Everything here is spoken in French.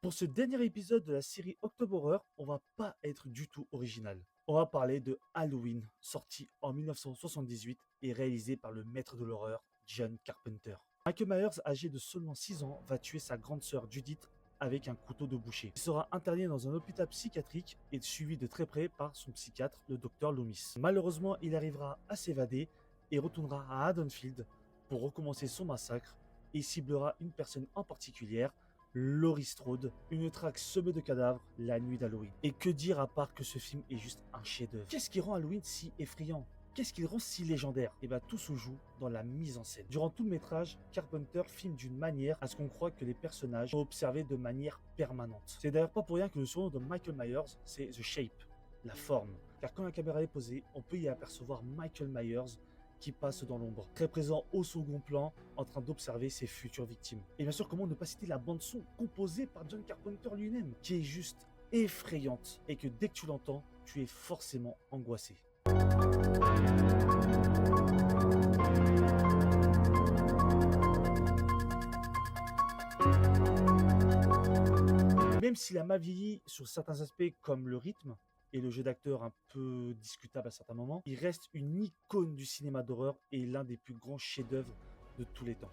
Pour ce dernier épisode de la série October Horror, on va pas être du tout original. On va parler de Halloween, sorti en 1978 et réalisé par le maître de l'horreur, John Carpenter. Michael Myers, âgé de seulement 6 ans, va tuer sa grande sœur Judith avec un couteau de boucher. Il sera interné dans un hôpital psychiatrique et suivi de très près par son psychiatre, le docteur Loomis. Malheureusement, il arrivera à s'évader et retournera à Haddonfield pour recommencer son massacre et ciblera une personne en particulier, Laurie Strode, une traque semée de cadavres la nuit d'Halloween. Et que dire à part que ce film est juste un chef-d'œuvre. Qu'est-ce qui rend Halloween si effrayant? Qu'est-ce qui le rend si légendaire? Et bien tout se joue dans la mise en scène. Durant tout le métrage, Carpenter filme d'une manière à ce qu'on croit que les personnages sont observés de manière permanente. C'est d'ailleurs pas pour rien que le surnom de Michael Myers, c'est The Shape, la forme. Car quand la caméra est posée, on peut y apercevoir Michael Myers qui passe dans l'ombre, très présent au second plan, en train d'observer ses futures victimes. Et bien sûr, comment ne pas citer la bande-son composée par John Carpenter lui-même, qui est juste effrayante, et que dès que tu l'entends, tu es forcément angoissé. Même s'il a mal vieilli sur certains aspects comme le rythme et le jeu d'acteur un peu discutable à certains moments, il reste une icône du cinéma d'horreur et l'un des plus grands chefs-d'œuvre de tous les temps.